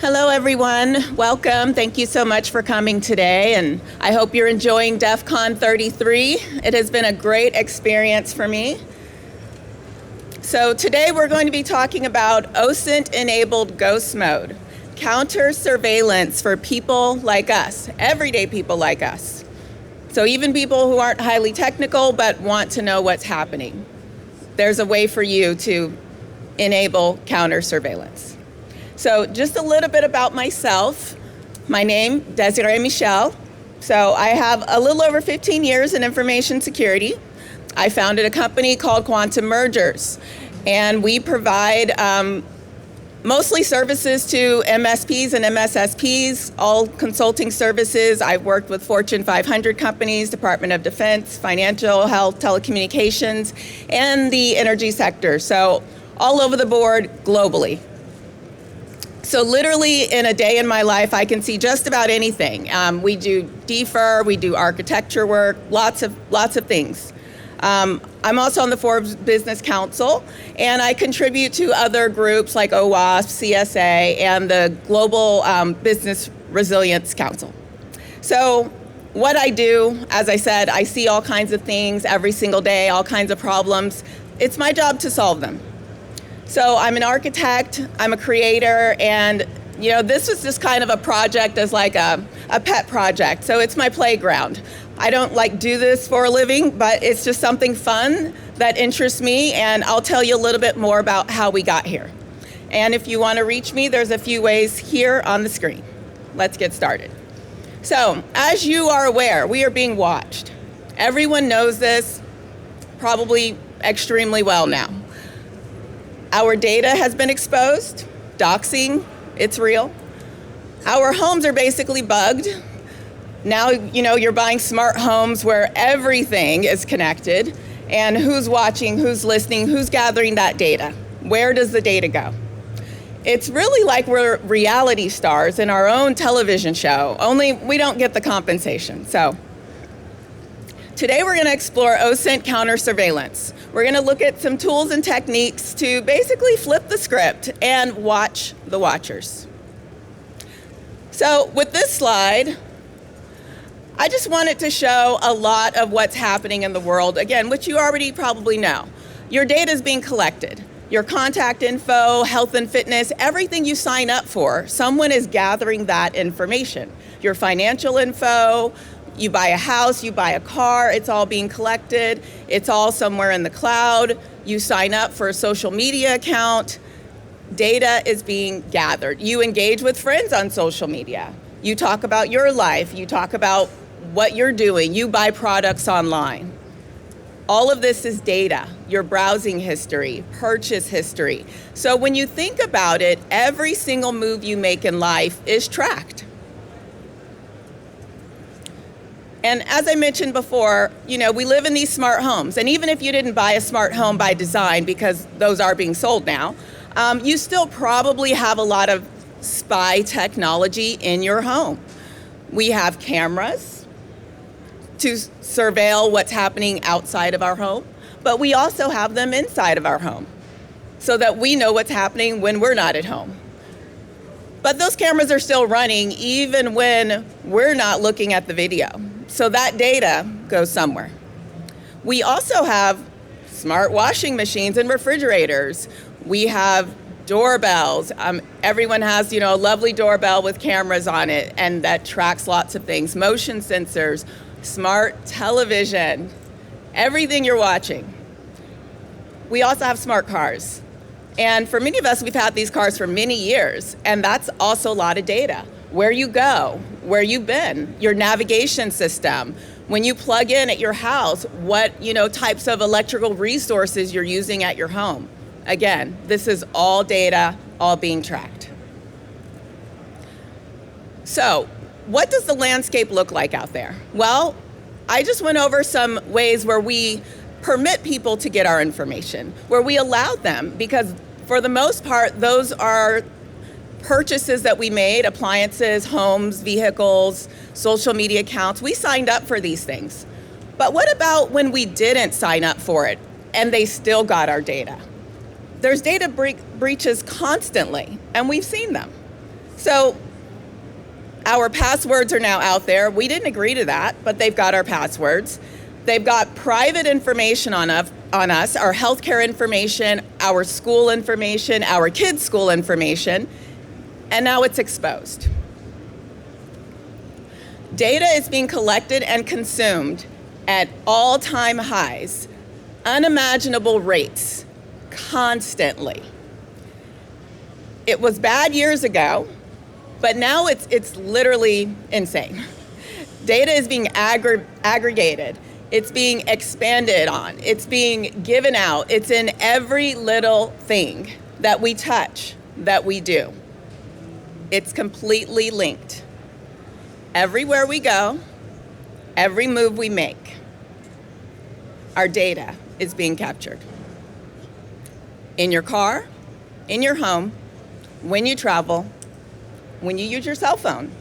Hello, everyone. Welcome. Thank you so much for coming today, and I hope you're enjoying DEF CON 33. It has been a great experience for me. So today we're going to be talking about OSINT-enabled ghost mode, counter surveillance for people like us, everyday people like us. So even people who aren't highly technical but want to know what's happening. There's a way for you to enable counter surveillance. So just a little bit about myself. My name, Desiree Michelle. So I have a little over 15 years in information security. I founded a company called Quantum Mergers, and we provide mostly services to MSPs and MSSPs, all consulting services. I've worked with Fortune 500 companies, Department of Defense, financial, health, telecommunications, and the energy sector. So all over the board globally. So literally in a day in my life, I can see just about anything. We do DFIR, we do architecture work, lots of things. I'm also on the Forbes Business Council, and I contribute to other groups like OWASP, CSA, and the Global Business Resilience Council. So what I do, as I said, I see all kinds of things every single day, all kinds of problems. It's my job to solve them. So I'm an architect, I'm a creator, and this was just kind of a project as like a pet project. So it's my playground. I don't do this for a living, but it's just something fun that interests me, and I'll tell you a little bit more about how we got here. And if you want to reach me, there's a few ways here on the screen. Let's get started. So as you are aware, we are being watched. Everyone knows this probably extremely well now. Our data has been exposed, doxing, it's real. Our homes are basically bugged. Now, you're buying smart homes where everything is connected, and who's watching, who's listening, who's gathering that data? Where does the data go? It's really like we're reality stars in our own television show, only we don't get the compensation. So today we're going to explore OSINT counter surveillance. We're going to look at some tools and techniques to basically flip the script and watch the watchers. So with this slide, I just wanted to show a lot of what's happening in the world, again, which you already probably know. Your data is being collected. Your contact info, health and fitness, everything you sign up for, someone is gathering that information. Your financial info, you buy a house, you buy a car, it's all being collected. It's all somewhere in the cloud. You sign up for a social media account. Data is being gathered. You engage with friends on social media. You talk about your life. You talk about what you're doing. You buy products online. All of this is data, your browsing history, purchase history. So when you think about it, every single move you make in life is tracked. And as I mentioned before, we live in these smart homes. And even if you didn't buy a smart home by design, because those are being sold now, you still probably have a lot of spy technology in your home. We have cameras to surveil what's happening outside of our home, but we also have them inside of our home so that we know what's happening when we're not at home. But those cameras are still running even when we're not looking at the video. So that data goes somewhere. We also have smart washing machines and refrigerators. We have doorbells. Everyone has, a lovely doorbell with cameras on it, and that tracks lots of things. Motion sensors, smart television, everything you're watching. We also have smart cars. And for many of us, we've had these cars for many years, and that's also a lot of data. Where you go, where you've been, your navigation system, when you plug in at your house, what types of electrical resources you're using at your home. Again, this is all data, all being tracked. So, what does the landscape look like out there? Well, I just went over some ways where we permit people to get our information, where we allow them, because for the most part, those are purchases that we made, appliances, homes, vehicles, social media accounts. We signed up for these things. But what about when we didn't sign up for it and they still got our data? There's data breaches constantly, and we've seen them. So our passwords are now out there. We didn't agree to that, but they've got our passwords. They've got private information on us, our healthcare information, our school information, our kids' school information, and now it's exposed. Data is being collected and consumed at all-time highs, unimaginable rates, constantly. It was bad years ago, but now it's literally insane. Data is being aggregated. It's being expanded on. It's being given out. It's in every little thing that we touch, that we do. It's completely linked. Everywhere we go, every move we make, our data is being captured. In your car, in your home, when you travel, when you use your cell phone,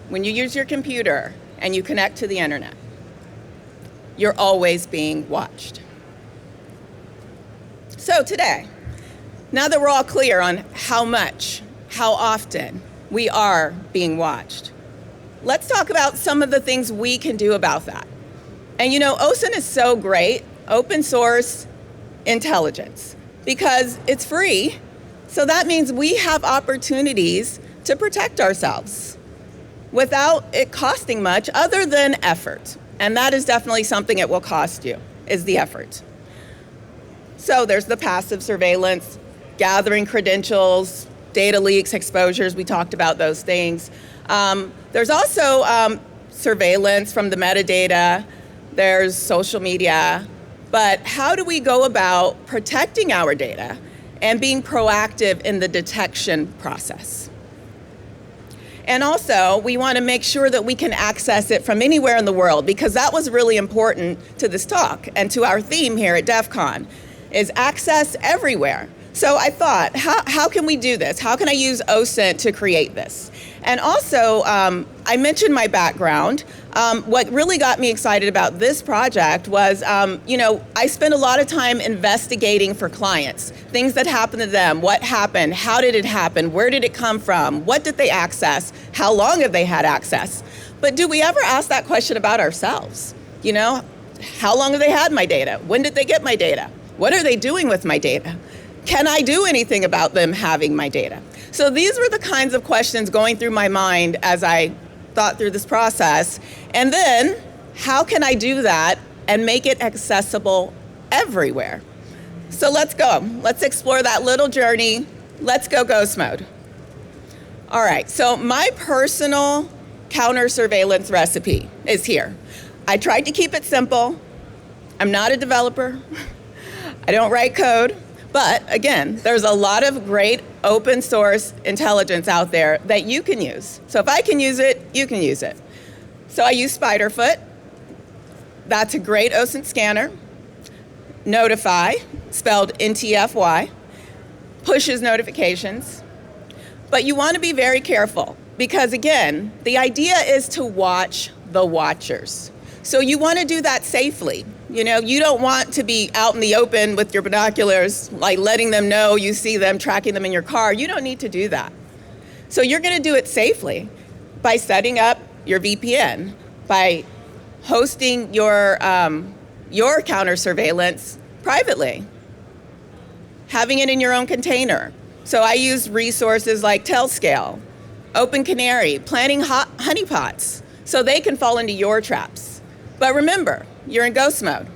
when you use your computer and you connect to the internet, you're always being watched. So today, now that we're all clear on how much, how often we are being watched, let's talk about some of the things we can do about that. And you know, OSINT is so great, open source intelligence, because it's free. So that means we have opportunities to protect ourselves without it costing much other than effort. And that is definitely something it will cost you, is the effort. So there's the passive surveillance, gathering credentials, data leaks, exposures, we talked about those things. There's also surveillance from the metadata, there's social media, but how do we go about protecting our data and being proactive in the detection process? And also, we want to make sure that we can access it from anywhere in the world, because that was really important to this talk and to our theme here at DEF CON, is access everywhere. So I thought, how can we do this? How can I use OSINT to create this? And also, I mentioned my background. What really got me excited about this project was, I spent a lot of time investigating for clients, things that happened to them, what happened, how did it happen, where did it come from, what did they access, how long have they had access? But do we ever ask that question about ourselves? You know, how long have they had my data? When did they get my data? What are they doing with my data? Can I do anything about them having my data? So these were the kinds of questions going through my mind as I thought through this process. And then, how can I do that and make it accessible everywhere? So let's go. Let's explore that little journey. Let's go ghost mode. All right, so my personal counter surveillance recipe is here. I tried to keep it simple. I'm not a developer. I don't write code. But again, there's a lot of great open source intelligence out there that you can use. So if I can use it, you can use it. So I use Spiderfoot. That's a great OSINT scanner. Notify, spelled NTFY, pushes notifications. But you want to be very careful because again, the idea is to watch the watchers. So you want to do that safely. You know, you don't want to be out in the open with your binoculars, like letting them know you see them, tracking them in your car. You don't need to do that. So you're going to do it safely by setting up your VPN, by hosting your counter surveillance privately, having it in your own container. So I use resources like Tailscale, Open Canary, planting honeypots, so they can fall into your traps. But remember, you're in ghost mode.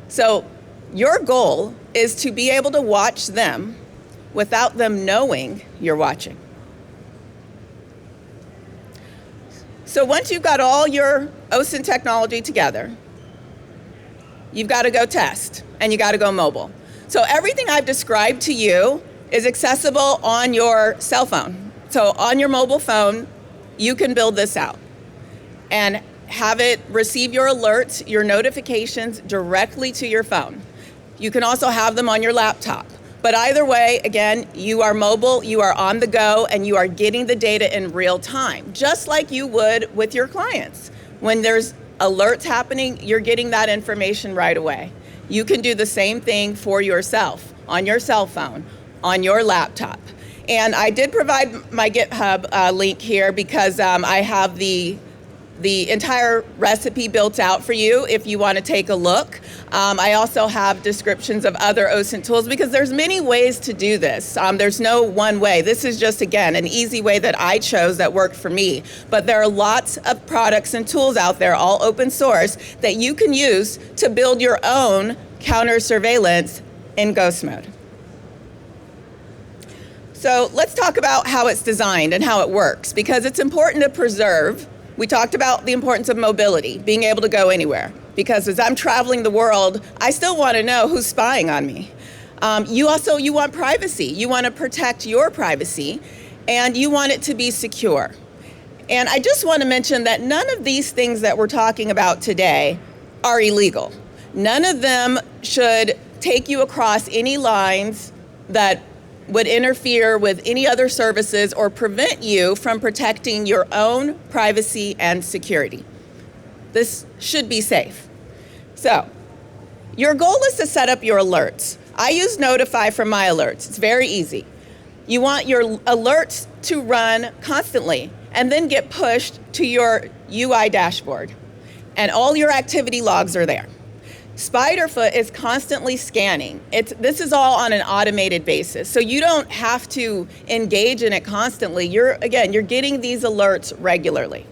So your goal is to be able to watch them without them knowing you're watching. So once you've got all your OSINT technology together, you've got to go test and you got to go mobile. So everything I've described to you is accessible on your cell phone. So on your mobile phone, you can build this out and have it receive your alerts, your notifications directly to your phone. You can also have them on your laptop. But either way, again, you are mobile, you are on the go, and you are getting the data in real time, just like you would with your clients. When there's alerts happening, you're getting that information right away. You can do the same thing for yourself, on your cell phone, on your laptop. And I did provide my GitHub link here because I have the entire recipe built out for you if you want to take a look. I also have descriptions of other OSINT tools because there's many ways to do this. There's no one way. This is just, again, an easy way that I chose that worked for me. But there are lots of products and tools out there, all open source, that you can use to build your own counter surveillance in ghost mode. So let's talk about how it's designed and how it works, because it's important to preserve. We talked about the importance of mobility, being able to go anywhere, because as I'm traveling the world, I still want to know who's spying on me. You want privacy. You want to protect your privacy, and you want it to be secure. And I just want to mention that none of these things that we're talking about today are illegal. None of them should take you across any lines that would interfere with any other services or prevent you from protecting your own privacy and security. This should be safe. So, your goal is to set up your alerts. I use Notify for my alerts. It's very easy. You want your alerts to run constantly and then get pushed to your UI dashboard. And all your activity logs are there. Spiderfoot is constantly scanning. This is all on an automated basis, so you don't have to engage in it constantly. You're getting these alerts regularly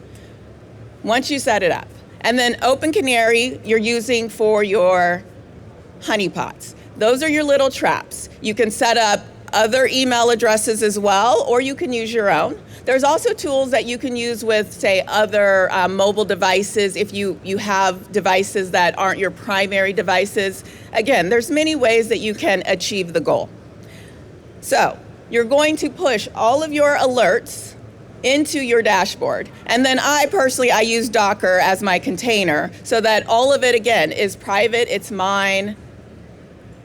once you set it up. And then Open Canary you're using for your honeypots. Those are your little traps. You can set up other email addresses as well, or you can use your own. There's also tools that you can use with, say, other mobile devices if you have devices that aren't your primary devices. Again, there's many ways that you can achieve the goal. So you're going to push all of your alerts into your dashboard. And then I use Docker as my container so that all of it, again, is private, it's mine,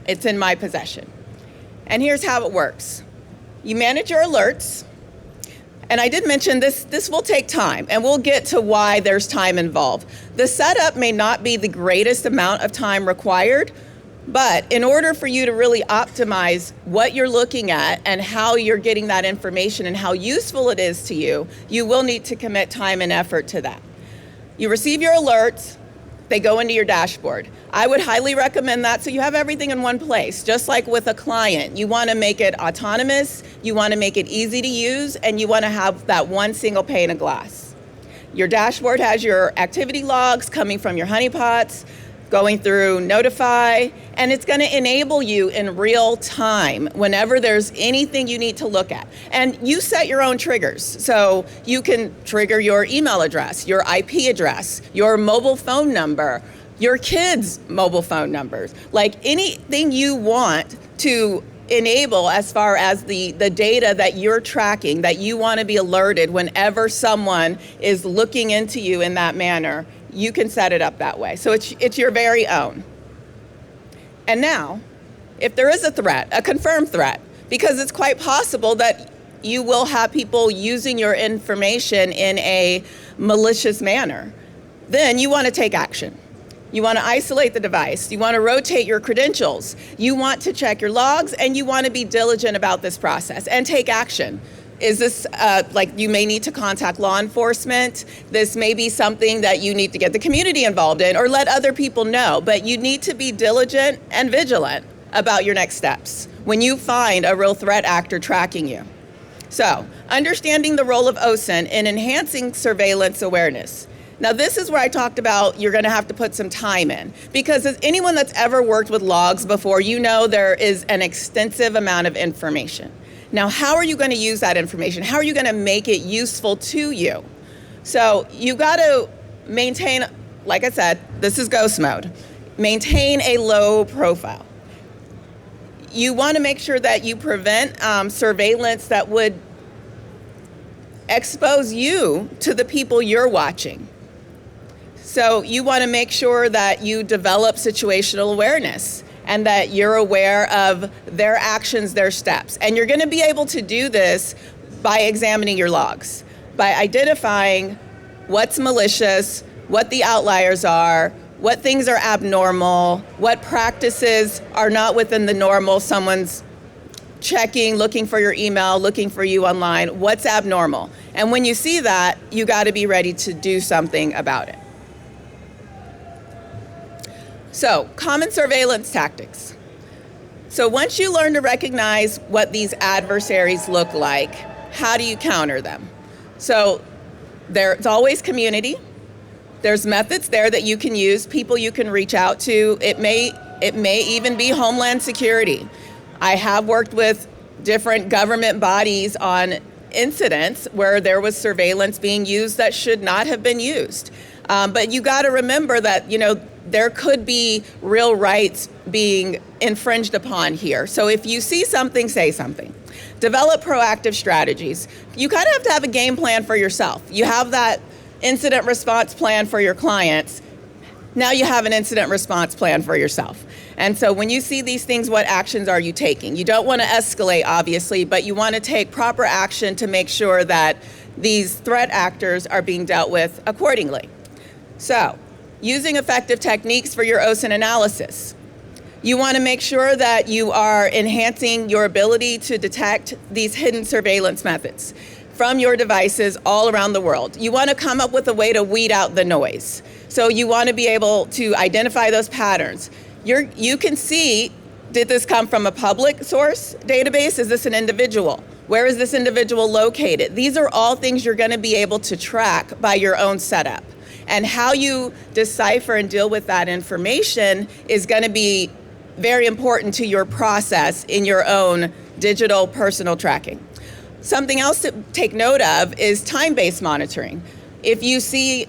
it's in my possession. And here's how it works. You manage your alerts. And I did mention this will take time, and we'll get to why there's time involved. The setup may not be the greatest amount of time required, but in order for you to really optimize what you're looking at and how you're getting that information and how useful it is to you, you will need to commit time and effort to that. You receive your alerts, they go into your dashboard. I would highly recommend that so you have everything in one place. Just like with a client, you want to make it autonomous, you want to make it easy to use, and you want to have that one single pane of glass. Your dashboard has your activity logs coming from your honeypots, going through Notify, and it's going to enable you in real time whenever there's anything you need to look at. And you set your own triggers. So you can trigger your email address, your IP address, your mobile phone number, your kids' mobile phone numbers, like anything you want to enable as far as the data that you're tracking, that you want to be alerted whenever someone is looking into you in that manner. You can set it up that way. So it's your very own. And now, if there is a threat, a confirmed threat, because it's quite possible that you will have people using your information in a malicious manner, then you want to take action. You want to isolate the device. You want to rotate your credentials. You want to check your logs, and you want to be diligent about this process and take action. Is this you may need to contact law enforcement? This may be something that you need to get the community involved in or let other people know, but you need to be diligent and vigilant about your next steps when you find a real threat actor tracking you. So, understanding the role of OSINT in enhancing surveillance awareness. Now, this is where I talked about you're going to have to put some time in, because as anyone that's ever worked with logs before, you know there is an extensive amount of information. Now, how are you going to use that information? How are you going to make it useful to you? So you got to maintain, like I said, this is ghost mode. Maintain a low profile. You want to make sure that you prevent surveillance that would expose you to the people you're watching. So you want to make sure that you develop situational awareness and that you're aware of their actions, their steps. And you're going to be able to do this by examining your logs, by identifying what's malicious, what the outliers are, what things are abnormal, what practices are not within the normal someone's checking, looking for your email, looking for you online. What's abnormal? And when you see that, you got to be ready to do something about it. So, common surveillance tactics. So once you learn to recognize what these adversaries look like, how do you counter them? So there's always community. There's methods there that you can use, people you can reach out to. It may even be Homeland Security. I have worked with different government bodies on incidents where there was surveillance being used that should not have been used. But you got to remember that, there could be real rights being infringed upon here. So if you see something, say something. Develop proactive strategies. You kind of have to have a game plan for yourself. You have that incident response plan for your clients. Now you have an incident response plan for yourself. And so when you see these things, what actions are you taking? You don't want to escalate, obviously, but you want to take proper action to make sure that these threat actors are being dealt with accordingly. So, using effective techniques for your OSINT analysis. You want to make sure that you are enhancing your ability to detect these hidden surveillance methods from your devices all around the world. You want to come up with a way to weed out the noise. So you want to be able to identify those patterns. You can see, did this come from a public source database? Is this an individual? Where is this individual located? These are all things you're going to be able to track by your own setup. And how you decipher and deal with that information is going to be very important to your process in your own digital personal tracking. Something else to take note of is time-based monitoring. If you see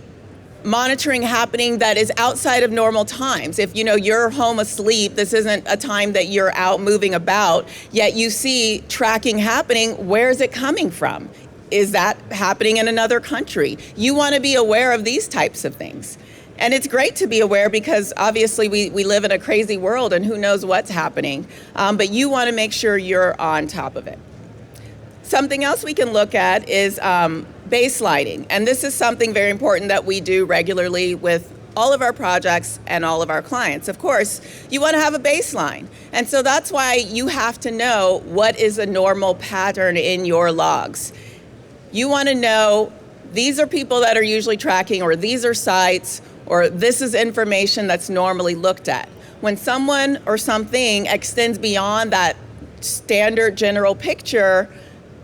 monitoring happening that is outside of normal times, if you're home asleep, this isn't a time that you're out moving about, yet you see tracking happening, where is it coming from? Is that happening in another country? You want to be aware of these types of things. And it's great to be aware because obviously we live in a crazy world and who knows what's happening. But you want to make sure you're on top of it. Something else we can look at is baselining. And this is something very important that we do regularly with all of our projects and all of our clients. Of course, you want to have a baseline. And so that's why you have to know what is a normal pattern in your logs. You want to know these are people that are usually tracking, or these are sites, or this is information that's normally looked at. When someone or something extends beyond that standard general picture,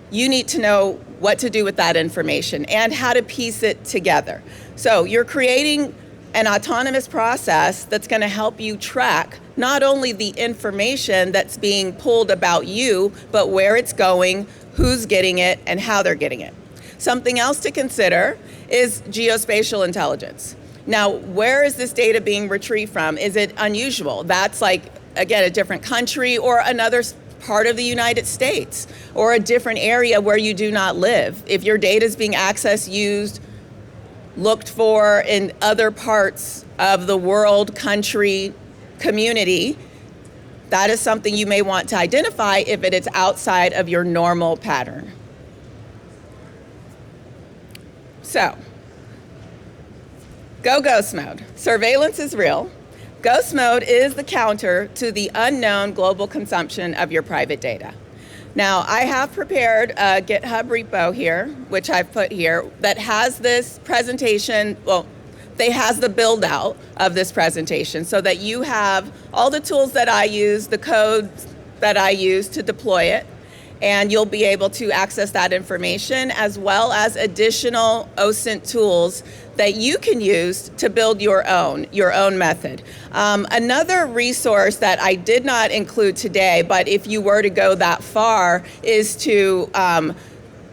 you need to know what to do with that information and how to piece it together. So you're creating an autonomous process that's going to help you track not only the information that's being pulled about you, but where it's going, who's getting it, and how they're getting it. Something else to consider is geospatial intelligence. Now, where is this data being retrieved from? Is it unusual? That's like, again, a different country or another part of the United States or a different area where you do not live. If your data is being accessed, used, looked for in other parts of the world, country, community, that is something you may want to identify if it is outside of your normal pattern. So, go ghost mode. Surveillance is real. Ghost mode is the counter to the unknown global consumption of your private data. Now, I have prepared a GitHub repo here, which I've put here, that has this presentation, they has the build out of this presentation so that you have all the tools that I use, the code that I use to deploy it, and you'll be able to access that information as well as additional OSINT tools that you can use to build your own method. Another resource that I did not include today, but if you were to go that far, is to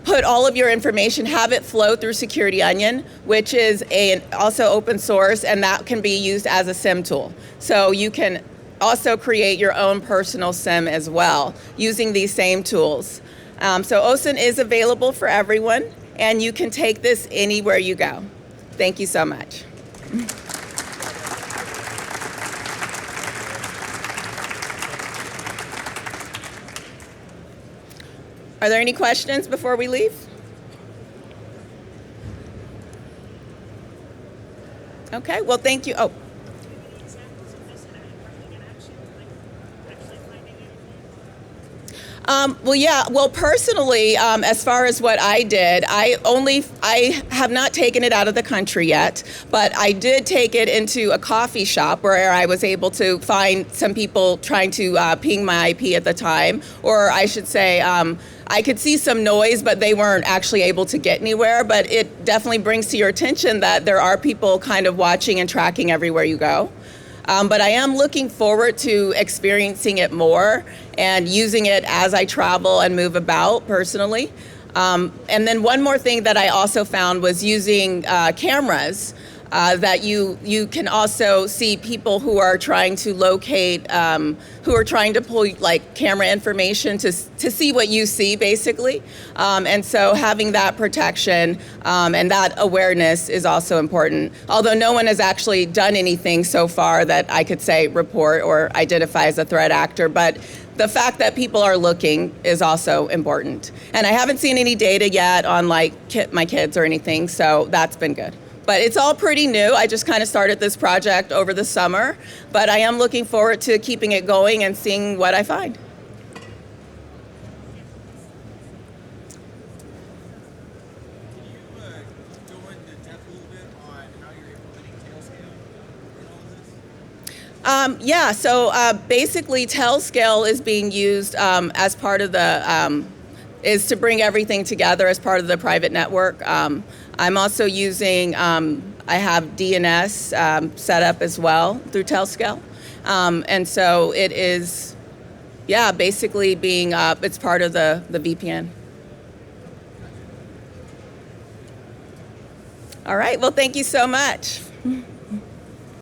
put all of your information, have it flow through Security Onion, which is also open source, and that can be used as a SIM tool. So you can also create your own personal SIM as well using these same tools. So OSINT is available for everyone, and you can take this anywhere you go. Thank you so much. Are there any questions before we leave? Okay, well, thank you. Well, personally, as far as what I did, I have not taken it out of the country yet, but I did take it into a coffee shop where I was able to find some people trying to ping my IP at the time, or I should say, I could see some noise, but they weren't actually able to get anywhere. But it definitely brings to your attention that there are people kind of watching and tracking everywhere you go. But I am looking forward to experiencing it more and using it as I travel and move about personally. And then one more thing that I also found was using cameras that you can also see people who are trying to locate, who are trying to pull like camera information to see what you see basically. And so having that protection and that awareness is also important. Although no one has actually done anything so far that I could say report or identify as a threat actor, but the fact that people are looking is also important. And I haven't seen any data yet on like my kids or anything, so that's been good. But it's all pretty new. I just kind of started this project over the summer, but I am looking forward to keeping it going and seeing what I find. Can you go into depth a little bit on how you're implementing Tailscale in all of this? So basically Tailscale is being used as part of the, is to bring everything together as part of the private network. I'm also using, I have DNS set up as well through Tailscale. And so it is, basically being, it's part of the VPN. All right, well, thank you so much.